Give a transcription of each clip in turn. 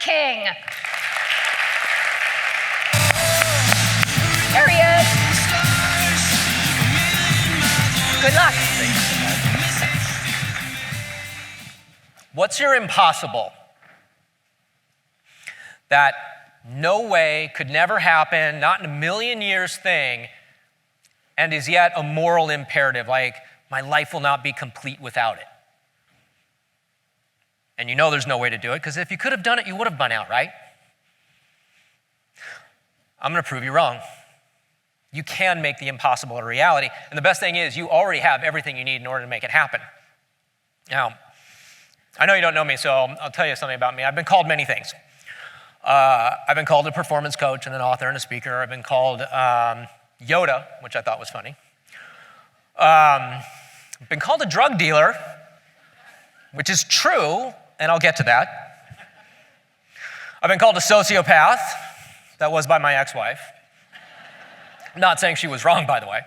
king. There he is. Good luck. What's your impossible? That no way, could never happen, not in a million years thing, and is yet a moral imperative, like my life will not be complete without it. And you know there's no way to do it, because if you could have done it, you would have been out, right? I'm going to prove you wrong. You can make the impossible a reality, and the best thing is you already have everything you need in order to make it happen. Now, I know you don't know me, so I'll tell you something about me. I've been called many things. I've been called a performance coach and an author and a speaker. I've been called Yoda, which I thought was funny. I've been called a drug dealer, which is true, and I'll get to that. I've been called a sociopath. That was by my ex-wife. Not saying she was wrong, by the way.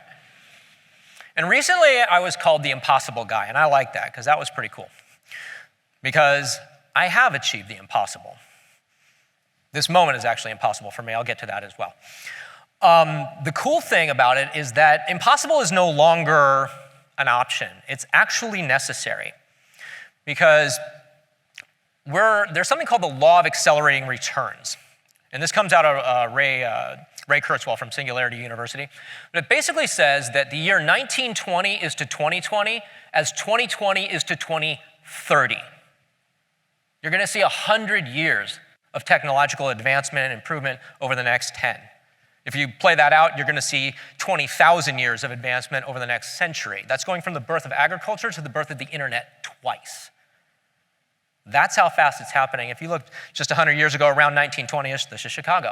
And recently, I was called the impossible guy, and I like that because that was pretty cool. Because I have achieved the impossible. This moment is actually impossible for me. I'll get to that as well. The cool thing about it is that impossible is no longer an option. It's actually necessary. Because there's something called the law of accelerating returns. And this comes out of Ray Kurzweil from Singularity University. But it basically says that the year 1920 is to 2020 as 2020 is to 2030. You're going to see 100 years of technological advancement and improvement over the next 10. If you play that out, you're going to see 20,000 years of advancement over the next century. That's going from the birth of agriculture to the birth of the internet twice. That's how fast it's happening. If you look just 100 years ago, around 1920-ish, this is Chicago.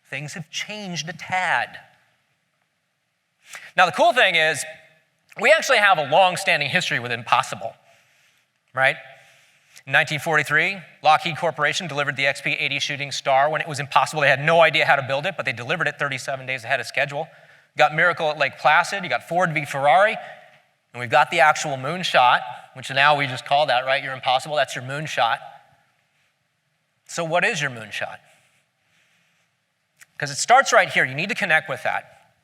Things have changed a tad. Now, the cool thing is, we actually have a long-standing history with impossible, right? In 1943, Lockheed Corporation delivered the XP-80 Shooting Star when it was impossible. They had no idea how to build it, but they delivered it 37 days ahead of schedule. You got Miracle at Lake Placid, you got Ford v. Ferrari, and we've got the actual moonshot, which now we just call that, right? You're impossible, that's your moonshot. So what is your moonshot? Because it starts right here. You need to connect with that.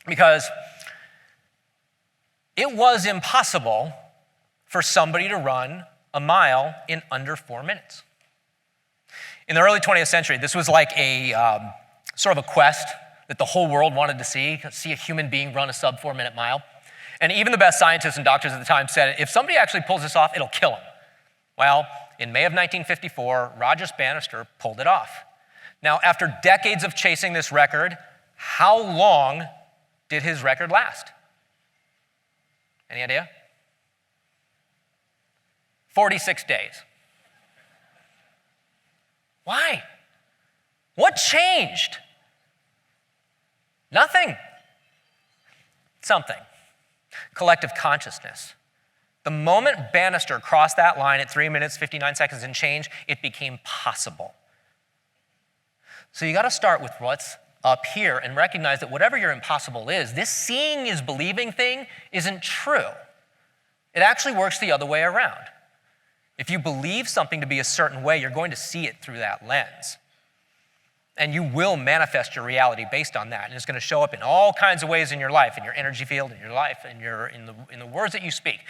Because it was impossible for somebody to run a mile in under 4 minutes. In the early 20th century, this was like a sort of a quest that the whole world wanted to see a human being run a sub 4 minute mile. And even the best scientists and doctors at the time said, if somebody actually pulls this off, it'll kill him. Well, in May of 1954, Roger Bannister pulled it off. Now, after decades of chasing this record, how long did his record last? Any idea? 46 days. Why? What changed? Nothing. Something. Collective consciousness. The moment Bannister crossed that line at 3 minutes, 59 seconds and change, it became possible. So you got to start with what's up here and recognize that whatever your impossible is, this seeing is believing thing isn't true. It actually works the other way around. If you believe something to be a certain way, you're going to see it through that lens. And you will manifest your reality based on that. And it's going to show up in all kinds of ways in your life, in your energy field, in your life, in the words that you speak.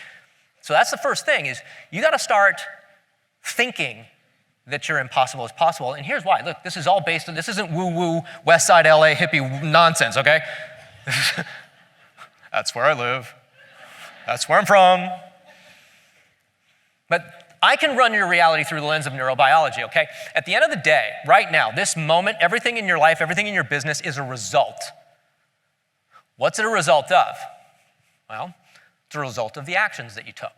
So that's the first thing, is you got to start thinking that your impossible is possible. And here's why. Look, this is all based on, this isn't woo-woo, West Side LA hippie nonsense, okay? That's where I live. That's where I'm from. But I can run your reality through the lens of neurobiology, okay? At the end of the day, right now, this moment, everything in your life, everything in your business is a result. What's it a result of? Well, it's a result of the actions that you took.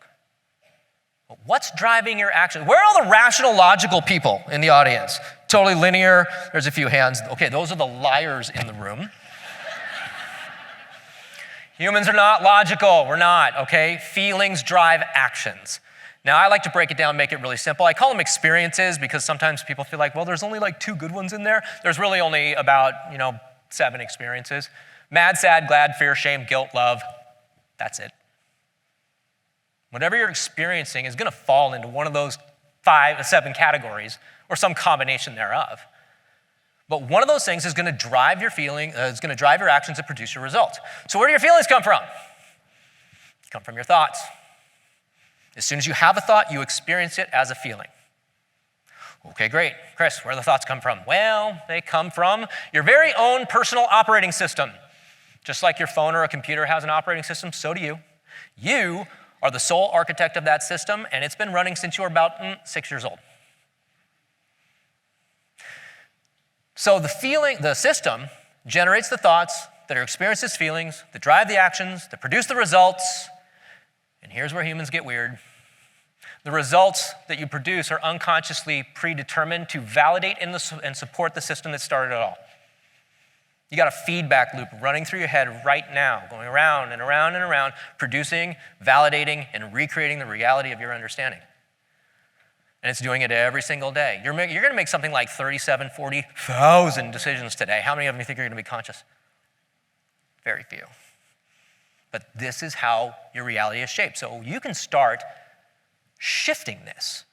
But what's driving your actions? Where are all the rational, logical people in the audience? Totally linear. There's a few hands. Okay, those are the liars in the room. Humans are not logical. We're not, okay? Feelings drive actions. Now, I like to break it down and make it really simple. I call them experiences because sometimes people feel like, well, there's only like 2 good ones in there. There's really only about, 7 experiences. Mad, sad, glad, fear, shame, guilt, love. That's it. Whatever you're experiencing is going to fall into one of those 7 categories, or some combination thereof. But one of those things is going to drive your is going to drive your actions and produce your results. So where do your feelings come from? They come from your thoughts. As soon as you have a thought, you experience it as a feeling. Okay, great. Chris, where do the thoughts come from? Well, they come from your very own personal operating system. Just like your phone or a computer has an operating system, so do you. You are the sole architect of that system, and it's been running since you were about 6 years old. So the system generates the thoughts that are experienced as feelings, that drive the actions, that produce the results. And here's where humans get weird. The results that you produce are unconsciously predetermined to validate and support the system that started it all. You got a feedback loop running through your head right now, going around and around and around, producing, validating, and recreating the reality of your understanding. And it's doing it every single day. You're going to make something like 37, 40,000 decisions today. How many of them do you think are going to be conscious? Very few. But this is how your reality is shaped. So you can start shifting this.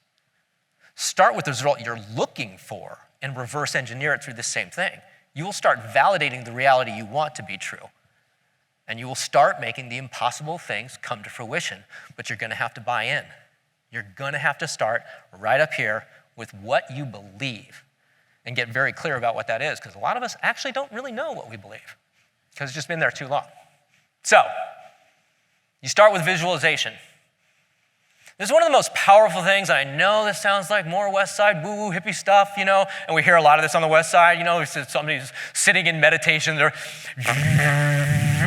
Start with the result you're looking for and reverse engineer it through the same thing. You will start validating the reality you want to be true. And you will start making the impossible things come to fruition. But you're going to have to buy in. You're going to have to start right up here with what you believe and get very clear about what that is, because a lot of us actually don't really know what we believe because it's just been there too long. So, you start with visualization. This is one of the most powerful things, and I know this sounds like more West Side woo-woo hippie stuff, and we hear a lot of this on the West Side, somebody's sitting in meditation, they're,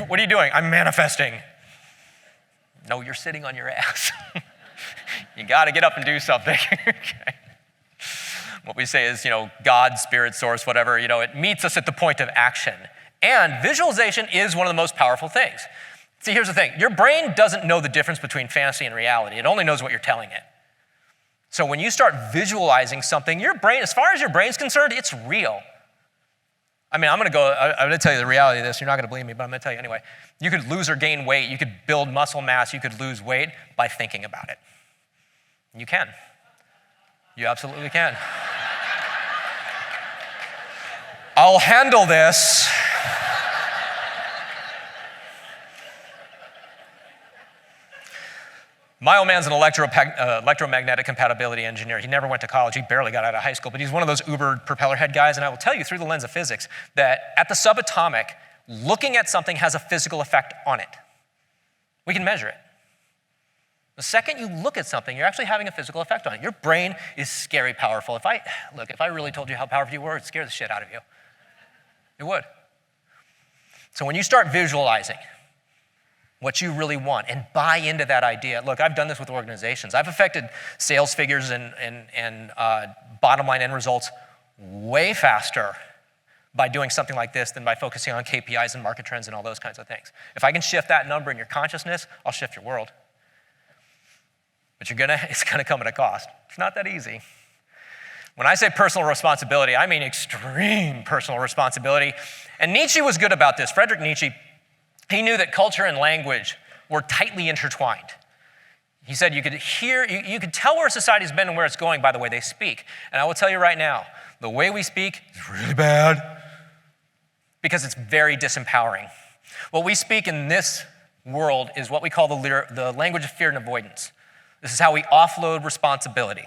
what are you doing? I'm manifesting. No, you're sitting on your ass. You got to get up and do something. Okay. What we say is, God, spirit, source, whatever, it meets us at the point of action. And visualization is one of the most powerful things. See, here's the thing. Your brain doesn't know the difference between fantasy and reality. It only knows what you're telling it. So when you start visualizing something, your brain, as far as your brain's concerned, it's real. I'm going to tell you the reality of this. You're not going to believe me, but I'm going to tell you anyway. You could lose or gain weight. You could build muscle mass. You could lose weight by thinking about it. You can. You absolutely can. I'll handle this. My old man's an electromagnetic compatibility engineer. He never went to college. He barely got out of high school, but he's one of those uber propeller head guys, and I will tell you through the lens of physics that at the subatomic, looking at something has a physical effect on it. We can measure it. The second you look at something, you're actually having a physical effect on it. Your brain is scary powerful. If I really told you how powerful you were, it'd scare the shit out of you. It would. So when you start visualizing what you really want and buy into that idea, look, I've done this with organizations. I've affected sales figures and bottom line end results way faster by doing something like this than by focusing on KPIs and market trends and all those kinds of things. If I can shift that number in your consciousness, I'll shift your world. But it's gonna come at a cost. It's not that easy. When I say personal responsibility, I mean extreme personal responsibility. And Nietzsche was good about this. Friedrich Nietzsche, he knew that culture and language were tightly intertwined. He said you could tell where society's been and where it's going by the way they speak. And I will tell you right now, the way we speak is really bad because it's very disempowering. What we speak in this world is what we call the language of fear and avoidance. This is how we offload responsibility.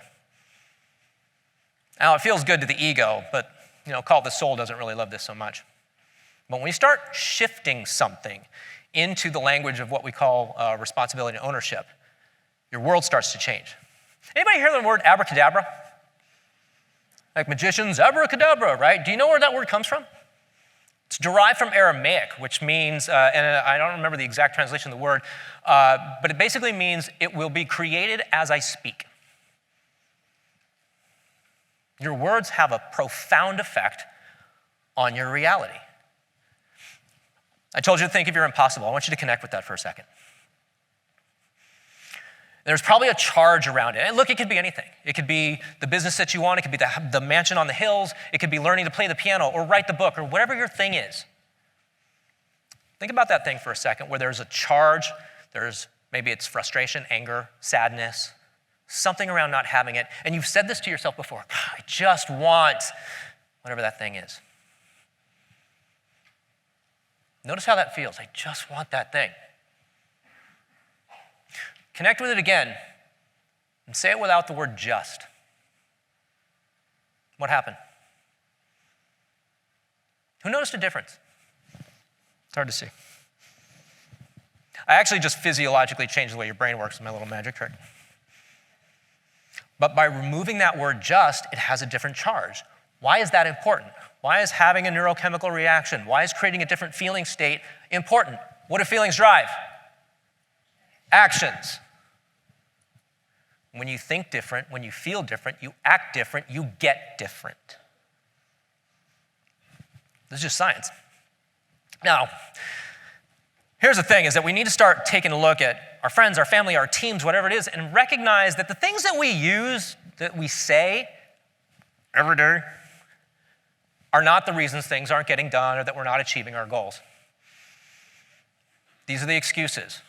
Now, it feels good to the ego, but call it the soul doesn't really love this so much. But when we start shifting something into the language of what we call responsibility and ownership, your world starts to change. Anybody hear the word abracadabra? Like magicians, abracadabra, right? Do you know where that word comes from? It's derived from Aramaic, which means, and I don't remember the exact translation of the word, but it basically means it will be created as I speak. Your words have a profound effect on your reality. I told you to think of your impossible. I want you to connect with that for a second. There's probably a charge around it. And look, it could be anything. It could be the business that you want. It could be the mansion on the hills. It could be learning to play the piano or write the book or whatever your thing is. Think about that thing for a second where there's a charge. Maybe it's frustration, anger, sadness, Something around not having it. And you've said this to yourself before. I just want whatever that thing is. Notice how that feels. I just want that thing. Connect with it again and say it without the word just. What happened? Who noticed a difference? It's hard to see. I actually just physiologically changed the way your brain works with my little magic trick. But by removing that word just, it has a different charge. Why is that important? Why is having a neurochemical reaction? Why is creating a different feeling state important? What do feelings drive? Actions. When you think different, when you feel different, you act different, you get different. This is just science. Now, here's the thing, is that we need to start taking a look at our friends, our family, our teams, whatever it is, and recognize that the things that we use, that we say every day, are not the reasons things aren't getting done or that we're not achieving our goals. These are the excuses.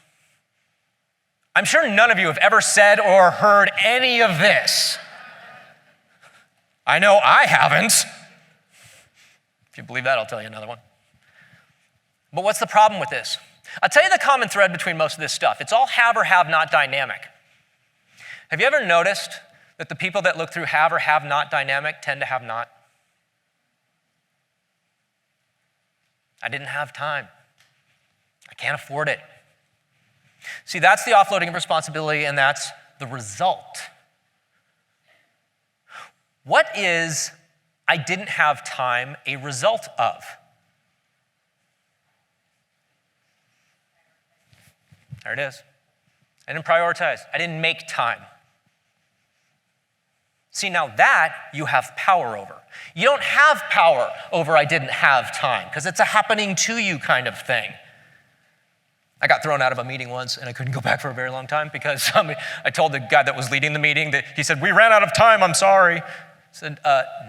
I'm sure none of you have ever said or heard any of this. I know I haven't. If you believe that, I'll tell you another one. But what's the problem with this? I'll tell you the common thread between most of this stuff. It's all have or have not dynamic. Have you ever noticed that the people that look through have or have not dynamic tend to have not? I didn't have time. I can't afford it. See, that's the offloading of responsibility, and that's the result. What is I didn't have time a result of? There it is. I didn't prioritize. I didn't make time. See, now that you have power over. You don't have power over I didn't have time, because it's a happening to you kind of thing. I got thrown out of a meeting once, and I couldn't go back for a very long time because I told the guy that was leading the meeting that he said, "We ran out of time, I'm sorry." I said,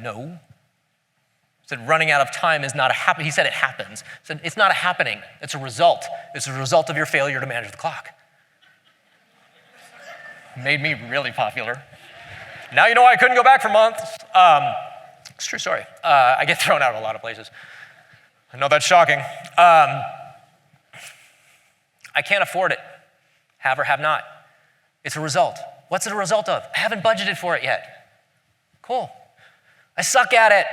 no. I said, running out of time is not a happen. He said, it happens. I said, it's not a happening. It's a result. It's a result of your failure to manage the clock. Made me really popular. Now you know why I couldn't go back for months. It's a true story. I get thrown out of a lot of places. I know that's shocking. I can't afford it. Have or have not. It's a result. What's it a result of? I haven't budgeted for it yet. Cool. I suck at it.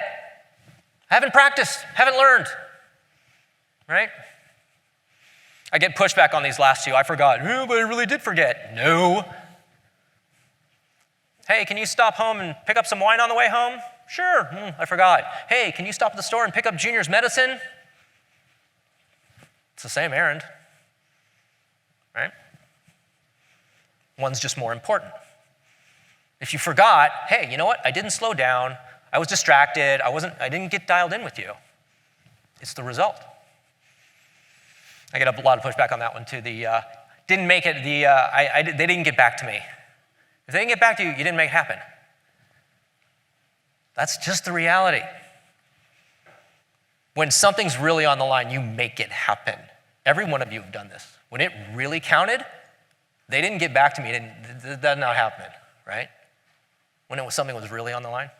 I haven't practiced, haven't learned, right? I get pushback on these last two. I forgot. Oh, but I really did forget. No. Hey, can you stop home and pick up some wine on the way home? Sure. I forgot. Hey, can you stop at the store and pick up Junior's medicine? It's the same errand, right? One's just more important. If you forgot, hey, you know what? I didn't slow down. I was distracted. I didn't get dialed in with you. It's the result. I get a lot of pushback on that one too. Didn't make it. They didn't get back to me. If they didn't get back to you, you didn't make it happen. That's just the reality. When something's really on the line, you make it happen. Every one of you have done this. When it really counted, they didn't get back to me. That did not happen, right? When something was really on the line.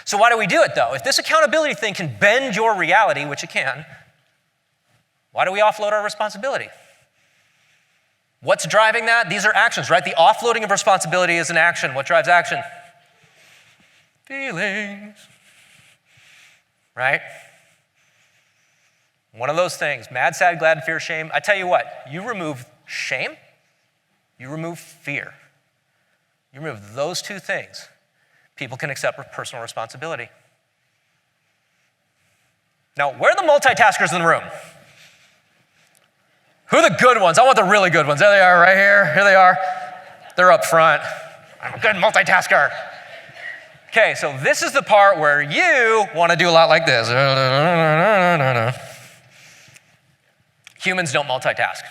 So why do we do it, though? If this accountability thing can bend your reality, which it can, why do we offload our responsibility? What's driving that? These are actions, right? The offloading of responsibility is an action. What drives action? Feelings, right? One of those things, mad, sad, glad, fear, shame. I tell you what, you remove shame, you remove fear. You remove those two things, people can accept personal responsibility. Now, where are the multitaskers in the room? Who are the good ones? I want the really good ones. There they are, right here. Here they are. They're up front. I'm a good multitasker. Okay, so this is the part where you want to do a lot like this. Humans don't multitask.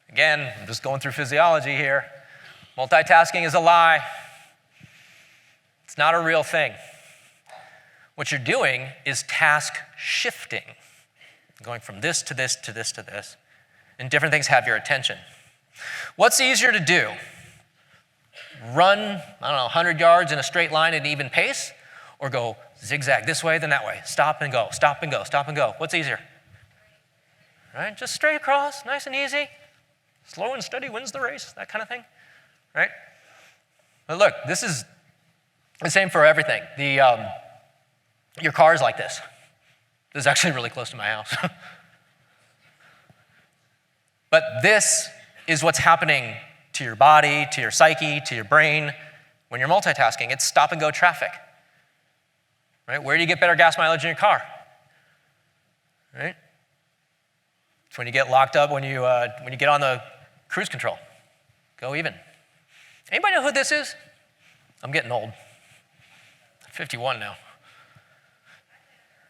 Again, I'm just going through physiology here. Multitasking is a lie. It's not a real thing. What you're doing is task shifting, going from this to this to this to this, and different things have your attention. What's easier to do? run, 100 yards in a straight line at an even pace, or go zigzag this way, then that way. Stop and go, stop and go, stop and go. What's easier? Right? Just straight across, nice and easy. Slow and steady wins the race, that kind of thing, right? But look, this is the same for everything. Your car is like this. This is actually really close to my house. But this is what's happening to your body, to your psyche, to your brain when you're multitasking. It's stop and go traffic. Right? Where do you get better gas mileage in your car? Right? It's when you get locked up, when you get on the cruise control. Go even. Anybody know who this is? I'm getting old. I'm 51 now.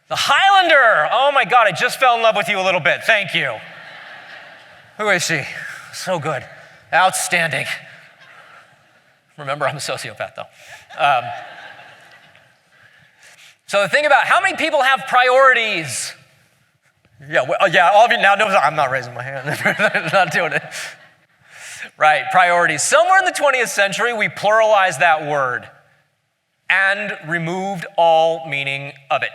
The Highlander. Oh my God, I just fell in love with you a little bit. Thank you. Who is she? So good. Outstanding. Remember, I'm a sociopath, though. So the thing about how many people have priorities? Yeah, all of you now know I'm not raising my hand. Not doing it. Right, priorities. Somewhere in the 20th century, we pluralized that word and removed all meaning of it.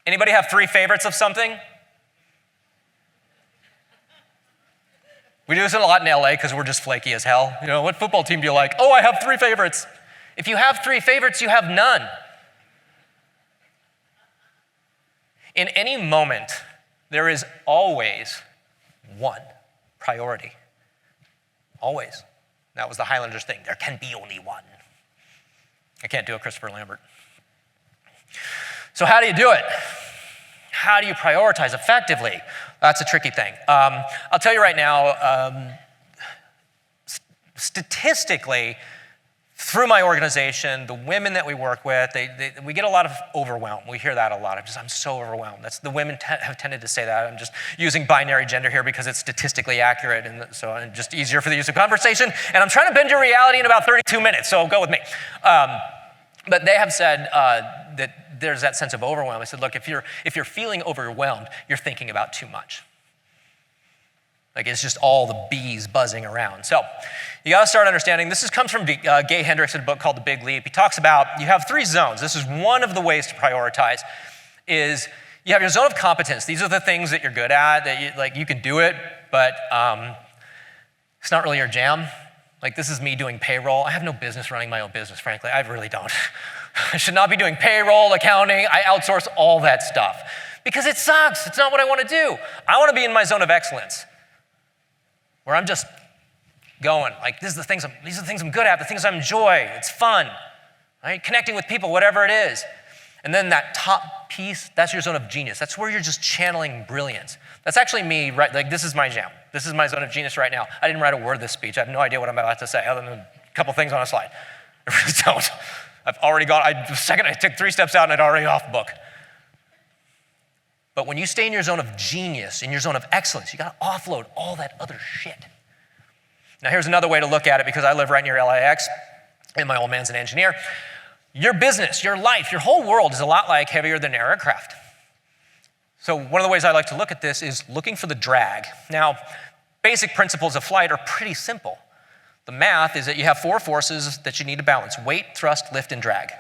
Anybody have 3 favorites of something? We do this a lot in LA because we're just flaky as hell. You know, what football team do you like? Oh, I have 3 favorites. If you have 3 favorites, you have none. In any moment, there is always one priority. Always. That was the Highlanders thing. There can be only one. I can't do a Christopher Lambert. So how do you do it? How do you prioritize effectively? That's a tricky thing. I'll tell you right now, statistically, through my organization, the women that we work with, we get a lot of overwhelm. We hear that a lot. I'm so overwhelmed. The women have tended to say that. I'm just using binary gender here because it's statistically accurate, and so it's just easier for the use of conversation. And I'm trying to bend your reality in about 32 minutes, so go with me. But they have said that there's that sense of overwhelm. I said, look, if you're feeling overwhelmed, you're thinking about too much. Like it's just all the bees buzzing around. So you got to start understanding. This comes from Gay Hendricks' book called The Big Leap. He talks about you have 3 zones. This is one of the ways to prioritize. Is you have your zone of competence. These are the things that you're good at. That you can do it, but it's not really your jam. Like this is me doing payroll. I have no business running my own business, frankly. I really don't. I should not be doing payroll, accounting. I outsource all that stuff because it sucks. It's not what I want to do. I want to be in my zone of excellence where I'm just going. Like these are the things I'm good at, the things I enjoy. It's fun, right? Connecting with people, whatever it is. And then that top piece, that's your zone of genius. That's where you're just channeling brilliance. That's actually me, right? Like this is my jam. This is my zone of genius right now. I didn't write a word of this speech. I have no idea what I'm about to say other than a couple things on a slide. I really don't. I've already the second I took 3 steps out and I'd already off book. But when you stay in your zone of genius, in your zone of excellence, you got to offload all that other shit. Now here's another way to look at it because I live right near LAX and my old man's an engineer. Your business, your life, your whole world is a lot like heavier than air aircraft. So one of the ways I like to look at this is looking for the drag. Now, basic principles of flight are pretty simple. The math is that you have 4 forces that you need to balance: weight, thrust, lift, and drag.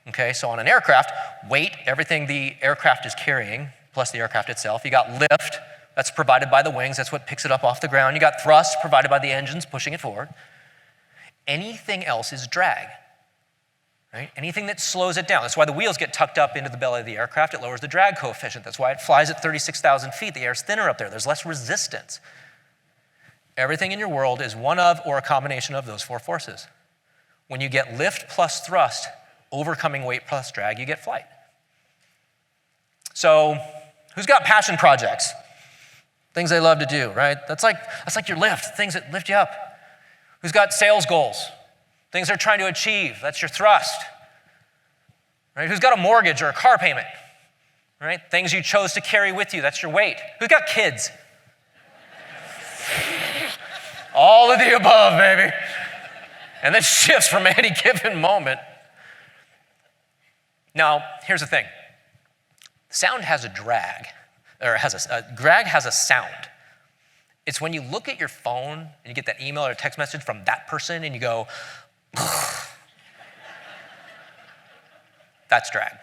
Okay, so on an aircraft, weight, everything the aircraft is carrying, plus the aircraft itself. You got lift, that's provided by the wings, that's what picks it up off the ground. You got thrust, provided by the engines, pushing it forward. Anything else is drag, right? Anything that slows it down. That's why the wheels get tucked up into the belly of the aircraft. It lowers the drag coefficient. That's why it flies at 36,000 feet. The air's thinner up there. There's less resistance. Everything in your world is one of or a combination of those 4 forces. When you get lift plus thrust, overcoming weight plus drag, you get flight. So who's got passion projects? Things they love to do, right? That's like your lift, things that lift you up. Who's got sales goals? Things they're trying to achieve, that's your thrust. Right? Who's got a mortgage or a car payment? Right? Things you chose to carry with you, that's your weight. Who's got kids? All of the above, baby. And this shifts from any given moment. Now, here's the thing. Sound has a drag, or drag has a sound. It's when you look at your phone and you get that email or text message from that person and you go, that's drag.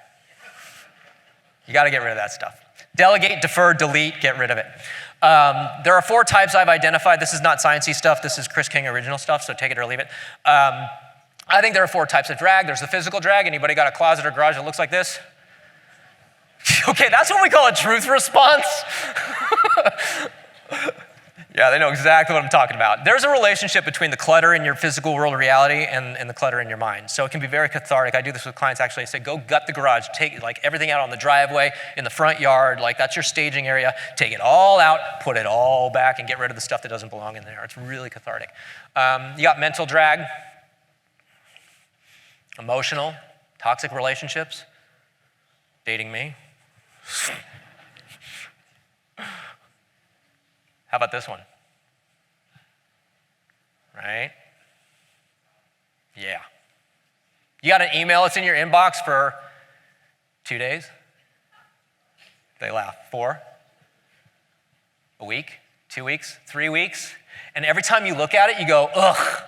You got to get rid of that stuff. Delegate, defer, delete, get rid of it. There are 4 types I've identified. This is not sciencey stuff. This is Chris King original stuff, so take it or leave it. I think there are 4 types of drag. There's the physical drag. Anybody got a closet or garage that looks like this? Okay, that's what we call a truth response. Yeah, they know exactly what I'm talking about. There's a relationship between the clutter in your physical world reality and the clutter in your mind. So it can be very cathartic. I do this with clients actually. I say, go gut the garage, take like everything out on the driveway, in the front yard, like that's your staging area. Take it all out, put it all back, and get rid of the stuff that doesn't belong in there. It's really cathartic. You got mental drag, emotional, toxic relationships, dating me. How about this one? Right? Yeah. You got an email, it's in your inbox for 2 days. They laugh. 4? A week? 2 weeks? 3 weeks? And every time you look at it, you go, ugh.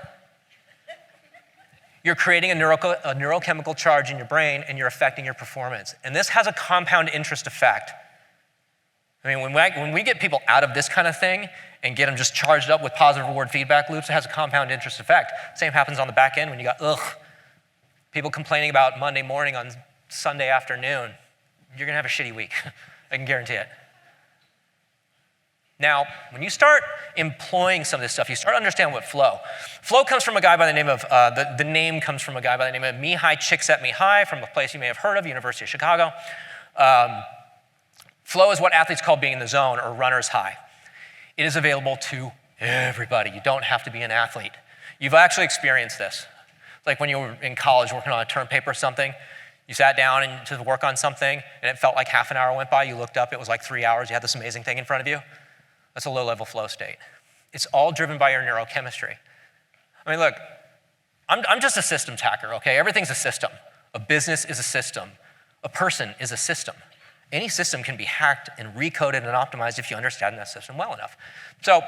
You're creating a neurochemical charge in your brain and you're affecting your performance. And this has a compound interest effect. I mean, when we get people out of this kind of thing and get them just charged up with positive reward feedback loops, it has a compound interest effect. Same happens on the back end when you got, people complaining about Monday morning on Sunday afternoon. You're gonna have a shitty week. I can guarantee it. Now, when you start employing some of this stuff, you start to understand what flow. Flow comes from a guy by the name of, the name comes from a guy by the name of Mihai Csikszentmihalyi from a place you may have heard of, University of Chicago. Flow is what athletes call being in the zone or runner's high. It is available to everybody. You don't have to be an athlete. You've actually experienced this. Like when you were in college working on a term paper or something, you sat down and to work on something and it felt like half an hour went by, you looked up, it was like 3 hours, you had this amazing thing in front of you. That's a low-level flow state. It's all driven by your neurochemistry. I mean, look, I'm just a systems hacker, okay? Everything's a system. A business is a system. A person is a system. Any system can be hacked and recoded and optimized if you understand that system well enough. So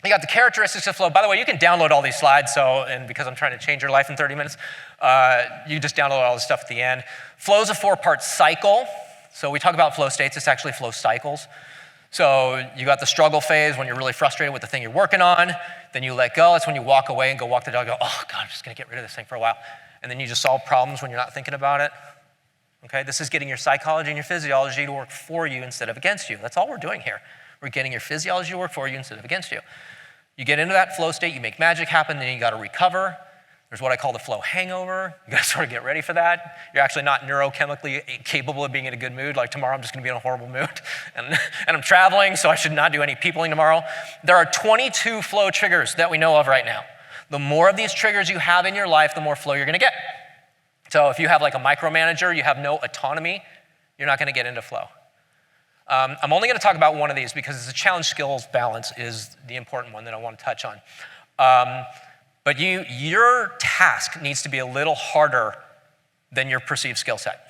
you got the characteristics of flow. By the way, you can download all these slides, and because I'm trying to change your life in 30 minutes, you just download all this stuff at the end. Flow is a 4-part cycle. So we talk about flow states, it's actually flow cycles. So you got the struggle phase when you're really frustrated with the thing you're working on. Then you let go. It's when you walk away and go walk the dog, go, oh God, I'm just gonna get rid of this thing for a while. And then you just solve problems when you're not thinking about it. Okay, this is getting your psychology and your physiology to work for you instead of against you. That's all we're doing here. We're getting your physiology to work for you instead of against you. You get into that flow state, you make magic happen, then you gotta recover. There's what I call the flow hangover. You gotta sort of get ready for that. You're actually not neurochemically capable of being in a good mood. Like tomorrow I'm just gonna be in a horrible mood. And I'm traveling, so I should not do any peopling tomorrow. There are 22 flow triggers that we know of right now. The more of these triggers you have in your life, the more flow you're gonna get. So if you have like a micromanager, you have no autonomy, you're not gonna get into flow. I'm only gonna talk about one of these because the challenge skills balance is the important one that I wanna touch on. But your task needs to be a little harder than your perceived skill set.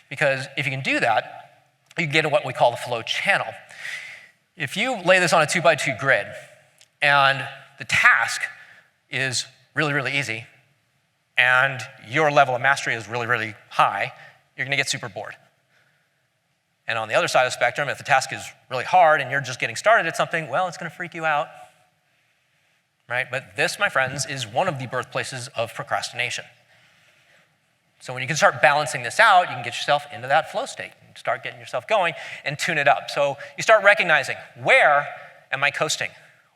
Because if you can do that, you get to what we call the flow channel. If you lay this on a 2x2 grid and the task is really, really easy and your level of mastery is really, really high, you're gonna get super bored. And on the other side of the spectrum, if the task is really hard and you're just getting started at something, well, it's gonna freak you out. Right? But this, my friends, is one of the birthplaces of procrastination. So when you can start balancing this out, you can get yourself into that flow state and start getting yourself going and tune it up. So you start recognizing, where am I coasting?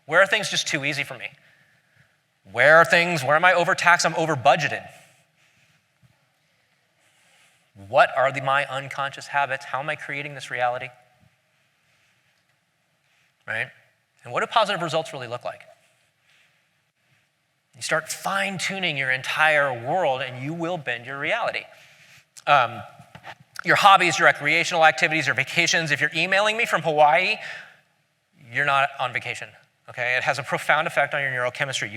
Where are things just too easy for me? Where am I overtaxed? I'm over budgeted. What are my unconscious habits? How am I creating this reality? Right? And what do positive results really look like? You start fine-tuning your entire world and you will bend your reality. Your hobbies, your recreational activities, your vacations. If you're emailing me from Hawaii, you're not on vacation, okay? It has a profound effect on your neurochemistry.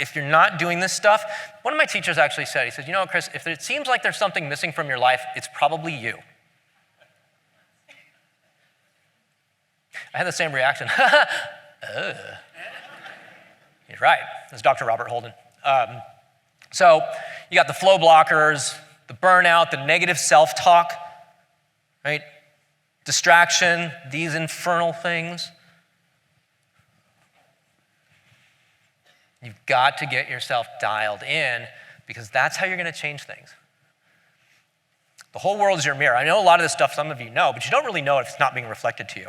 If you're not doing this stuff, one of my teachers actually said, he says, you know what, Chris, if it seems like there's something missing from your life, it's probably you. I had the same reaction. He's right. It's Dr. Robert Holden. So you got the flow blockers, the burnout, the negative self-talk, right? Distraction, these infernal things. You've got to get yourself dialed in because that's how you're going to change things. The whole world is your mirror. I know a lot of this stuff some of you know, but you don't really know if it's not being reflected to you.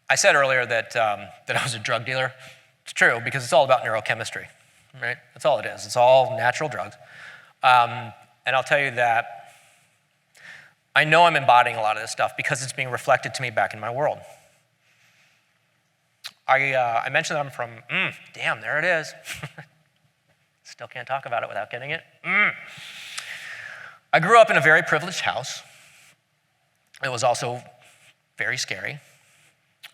I said earlier that I was a drug dealer. It's true because it's all about neurochemistry, right? That's all it is. It's all natural drugs. And I'll tell you that I know I'm embodying a lot of this stuff because it's being reflected to me back in my world. I mentioned that I'm from, damn, there it is. Still can't talk about it without getting it. I grew up in a very privileged house. It was also very scary.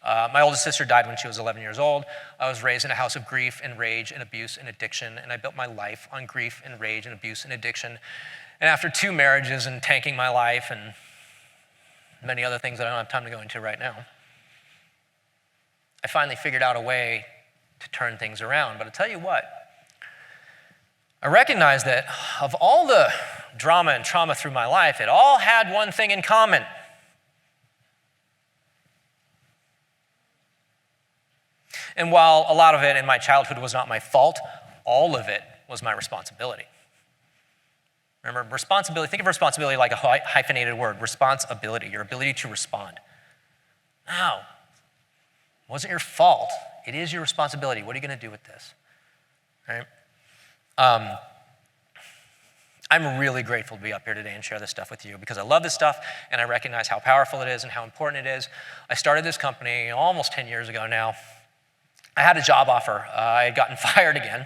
My oldest sister died when she was 11 years old. I was raised in a house of grief and rage and abuse and addiction, and I built my life on grief and rage and abuse and addiction. And after 2 marriages and tanking my life and many other things that I don't have time to go into right now, I finally figured out a way to turn things around. But I'll tell you what, I recognized that of all the drama and trauma through my life, it all had one thing in common. And while a lot of it in my childhood was not my fault, all of it was my responsibility. Remember, responsibility, think of responsibility like a hyphenated word, responsibility, your ability to respond. No, it wasn't your fault. It is your responsibility. What are you going to do with this? Right? I'm really grateful to be up here today and share this stuff with you because I love this stuff and I recognize how powerful it is and how important it is. I started this company almost 10 years ago now. I had a job offer. I had gotten fired again.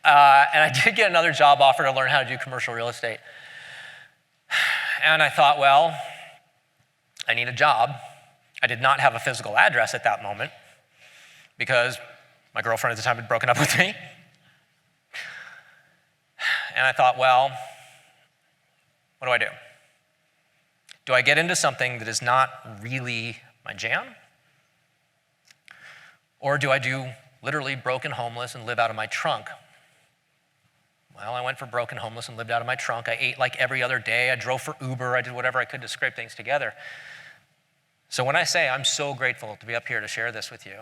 And I did get another job offer to learn how to do commercial real estate. And I thought, well, I need a job. I did not have a physical address at that moment because my girlfriend at the time had broken up with me. And I thought, well, what do I do? Do I get into something that is not really my jam? Or do I do literally broken homeless and live out of my trunk? Well, I went for broken homeless and lived out of my trunk. I ate like every other day. I drove for Uber. I did whatever I could to scrape things together. So when I say I'm so grateful to be up here to share this with you,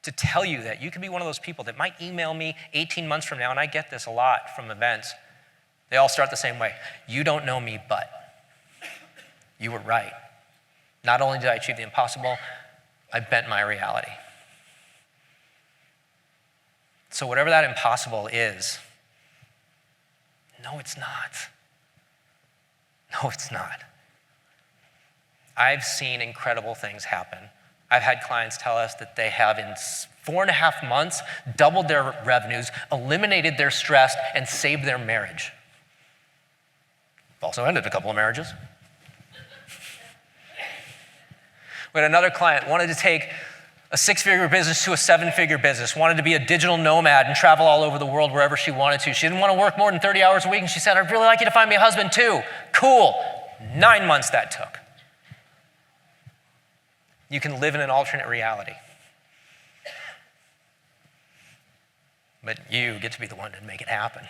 to tell you that you could be one of those people that might email me 18 months from now, and I get this a lot from events. They all start the same way. You don't know me, but you were right. Not only did I achieve the impossible, I bent my reality. So whatever that impossible is, no, it's not. No, it's not. I've seen incredible things happen. I've had clients tell us that they have in 4.5 months doubled their revenues, eliminated their stress, and saved their marriage. Also ended a couple of marriages. We had another client wanted to take a 6-figure business to a 7-figure business, wanted to be a digital nomad and travel all over the world wherever she wanted to. She didn't want to work more than 30 hours a week, and she said, I'd really like you to find me a husband too. Cool. 9 months that took. You can live in an alternate reality. But you get to be the one to make it happen.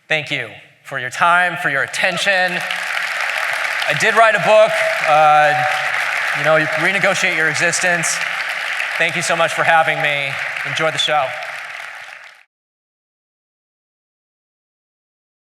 Thank you for your time, for your attention. I did write a book. Renegotiate your existence. Thank you so much for having me. Enjoy the show.